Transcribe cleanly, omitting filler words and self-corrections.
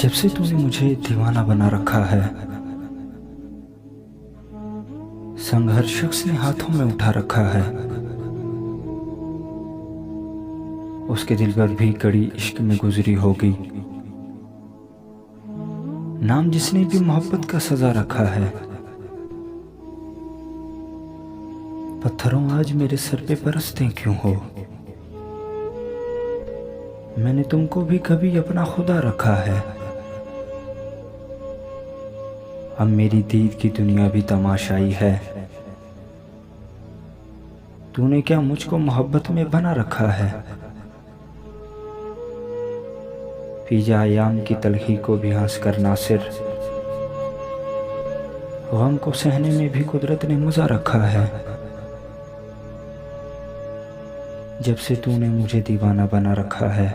जब से तूने मुझे दीवाना बना रखा है, संग हर शख्स ने हाथों में उठा रखा है। उसके दिल पर भी कड़ी इश्क में गुजरी होगी, नाम जिसने भी मोहब्बत का सजा रखा है। पत्थरों आज मेरे सर पे बरसते क्यों हो, मैंने तुमको भी कभी अपना खुदा रखा है। अब मेरी दीद की दुनिया भी तमाशाई है, तूने क्या मुझको मोहब्बत में बना रखा है। पी जा अयाम की तलखी को भी हंस कर नासिर, गम को सहने में भी कुदरत ने मजा रखा है। जब से तूने मुझे दीवाना बना रखा है,